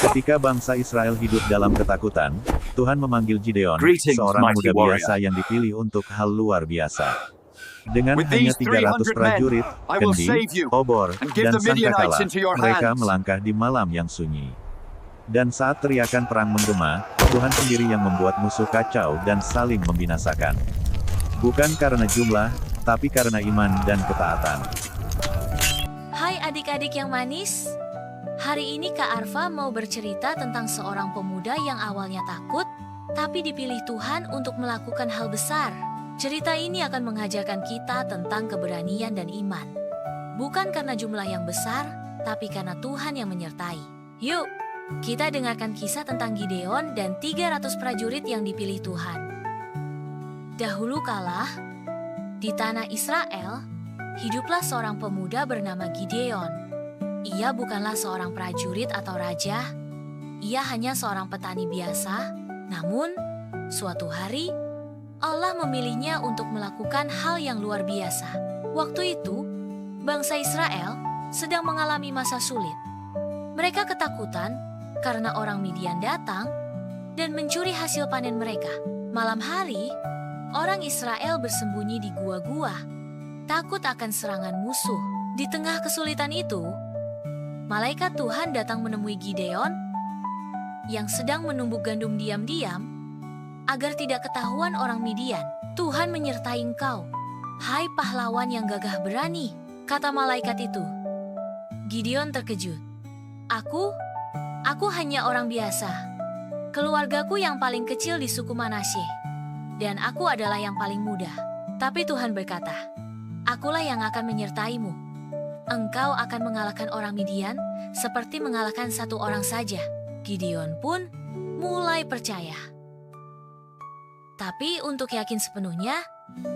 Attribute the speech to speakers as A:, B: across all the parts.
A: Ketika bangsa Israel hidup dalam ketakutan, Tuhan memanggil Gideon,
B: Greetings,
A: seorang
B: mighty
A: muda
B: warrior.
A: biasa yang dipilih untuk hal luar biasa. Dengan
B: With
A: hanya
B: these
A: 300
B: 300
A: prajurit,
B: men, I will
A: kendi,
B: save you
A: obor,
B: and give
A: dan
B: the Midianites
A: sangkakala,
B: into your
A: mereka
B: hands.
A: melangkah di malam yang sunyi. Dan saat teriakan perang menggema, Tuhan sendiri yang membuat musuh kacau dan saling membinasakan. Bukan karena jumlah, tapi karena iman dan ketaatan.
C: Hai adik-adik yang manis. Hari ini Kak Arfa mau bercerita tentang seorang pemuda yang awalnya takut, tapi dipilih Tuhan untuk melakukan hal besar. Cerita ini akan mengajarkan kita tentang keberanian dan iman. Bukan karena jumlah yang besar, tapi karena Tuhan yang menyertai. Yuk, kita dengarkan kisah tentang Gideon dan 300 prajurit yang dipilih Tuhan. Dahulu kala, di tanah Israel, hiduplah seorang pemuda bernama Gideon. Ia bukanlah seorang prajurit atau raja, ia hanya seorang petani biasa. Namun, suatu hari, Allah memilihnya untuk melakukan hal yang luar biasa. Waktu itu, bangsa Israel sedang mengalami masa sulit. Mereka ketakutan karena orang Midian datang dan mencuri hasil panen mereka. Malam hari, orang Israel bersembunyi di gua-gua, takut akan serangan musuh. Di tengah kesulitan itu, malaikat Tuhan datang menemui Gideon yang sedang menumbuk gandum diam-diam agar tidak ketahuan orang Midian. Tuhan menyertai engkau, hai pahlawan yang gagah berani, kata malaikat itu. Gideon terkejut. Aku hanya orang biasa. Keluargaku yang paling kecil di suku Manasye, dan aku adalah yang paling muda. Tapi Tuhan berkata, akulah yang akan menyertaimu. Engkau akan mengalahkan orang Midian seperti mengalahkan satu orang saja. Gideon pun mulai percaya. Tapi untuk yakin sepenuhnya,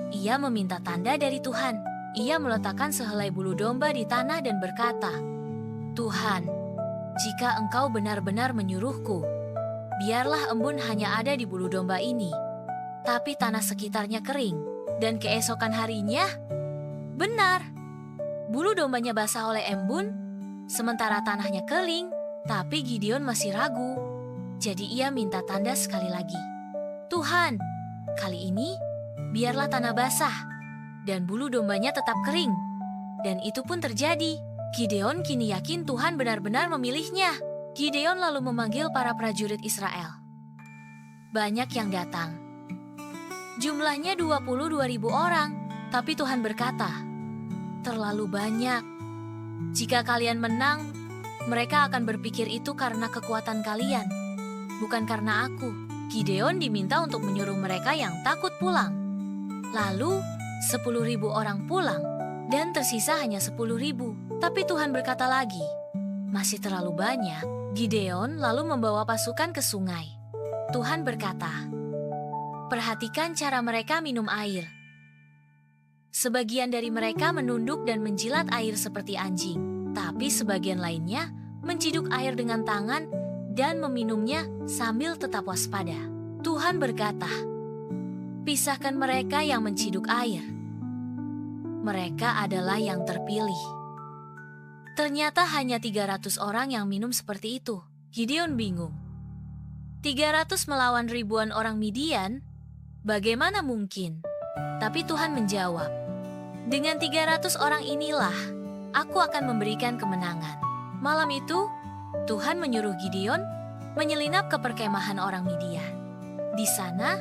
C: ia meminta tanda dari Tuhan. Ia meletakkan sehelai bulu domba di tanah dan berkata, Tuhan, jika engkau benar-benar menyuruhku, biarlah embun hanya ada di bulu domba ini, tapi tanah sekitarnya kering. Dan keesokan harinya, benar, bulu dombanya basah oleh embun, sementara tanahnya kering, tapi Gideon masih ragu. Jadi ia minta tanda sekali lagi. Tuhan, kali ini biarlah tanah basah dan bulu dombanya tetap kering. Dan itu pun terjadi. Gideon kini yakin Tuhan benar-benar memilihnya. Gideon lalu memanggil para prajurit Israel. Banyak yang datang. Jumlahnya 22.000 orang. Tapi Tuhan berkata, terlalu banyak. Jika kalian menang, mereka akan berpikir itu karena kekuatan kalian, bukan karena aku. Gideon diminta untuk menyuruh mereka yang takut pulang. Lalu 10.000 orang pulang dan tersisa hanya 10.000. Tapi Tuhan berkata lagi, masih terlalu banyak. Gideon lalu membawa pasukan ke sungai. Tuhan berkata, perhatikan cara mereka minum air. Sebagian dari mereka menunduk dan menjilat air seperti anjing, tapi sebagian lainnya menciduk air dengan tangan dan meminumnya sambil tetap waspada. Tuhan berkata, pisahkan mereka yang menciduk air. Mereka adalah yang terpilih. Ternyata hanya 300 orang yang minum seperti itu. Gideon bingung. 300 melawan ribuan orang Midian? Bagaimana mungkin? Tapi Tuhan menjawab, dengan 300 orang inilah aku akan memberikan kemenangan. Malam itu, Tuhan menyuruh Gideon menyelinap ke perkemahan orang Midian. Di sana,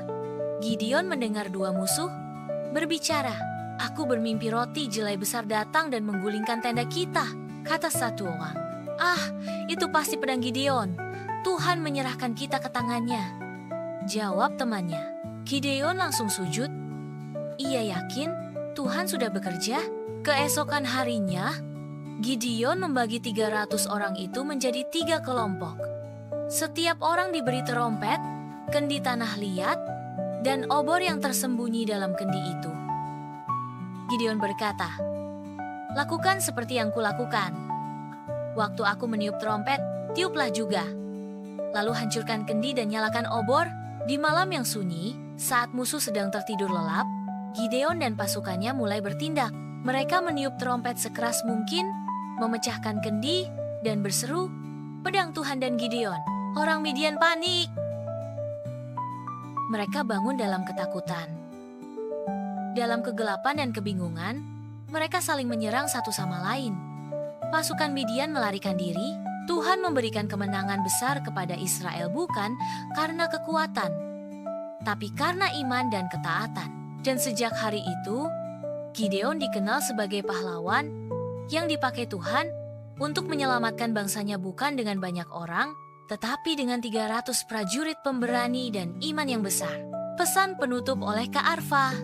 C: Gideon mendengar dua musuh berbicara. Aku bermimpi roti jelai besar datang dan menggulingkan tenda kita, kata satu orang. Itu pasti pedang Gideon. Tuhan menyerahkan kita ke tangannya, jawab temannya. Gideon langsung sujud. Ia yakin Tuhan sudah bekerja. Keesokan harinya, Gideon membagi 300 orang itu menjadi 3 kelompok. Setiap orang diberi terompet, kendi tanah liat, dan obor yang tersembunyi dalam kendi itu. Gideon berkata, lakukan seperti yang kulakukan. Waktu aku meniup terompet, tiuplah juga. Lalu hancurkan kendi dan nyalakan obor. Di malam yang sunyi, saat musuh sedang tertidur lelap, Gideon dan pasukannya mulai bertindak. Mereka meniup terompet sekeras mungkin, memecahkan kendi, dan berseru, pedang Tuhan dan Gideon. Orang Midian panik. Mereka bangun dalam ketakutan. Dalam kegelapan dan kebingungan, mereka saling menyerang satu sama lain. Pasukan Midian melarikan diri. Tuhan memberikan kemenangan besar kepada Israel bukan karena kekuatan, tapi karena iman dan ketaatan. Dan sejak hari itu, Gideon dikenal sebagai pahlawan yang dipakai Tuhan untuk menyelamatkan bangsanya bukan dengan banyak orang, tetapi dengan 300 prajurit pemberani dan iman yang besar. Pesan penutup oleh Kak Arfa.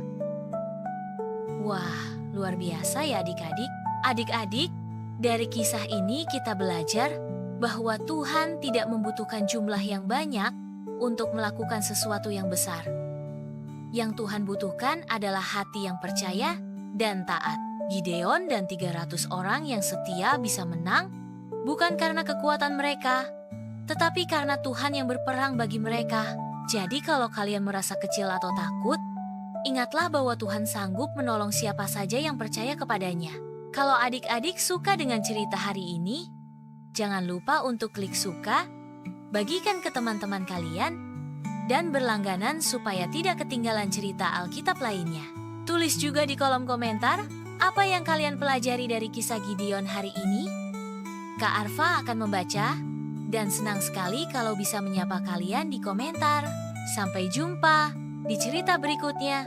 C: Wah, luar biasa ya adik-adik. Adik-adik, dari kisah ini kita belajar bahwa Tuhan tidak membutuhkan jumlah yang banyak untuk melakukan sesuatu yang besar. Yang Tuhan butuhkan adalah hati yang percaya dan taat. Gideon dan 300 orang yang setia bisa menang bukan karena kekuatan mereka, tetapi karena Tuhan yang berperang bagi mereka. Jadi kalau kalian merasa kecil atau takut, ingatlah bahwa Tuhan sanggup menolong siapa saja yang percaya kepadanya. Kalau adik-adik suka dengan cerita hari ini, jangan lupa untuk klik suka, bagikan ke teman-teman kalian, dan berlangganan supaya tidak ketinggalan cerita Alkitab lainnya. Tulis juga di kolom komentar apa yang kalian pelajari dari kisah Gideon hari ini. Kak Arfa akan membaca, dan senang sekali kalau bisa menyapa kalian di komentar. Sampai jumpa di cerita berikutnya.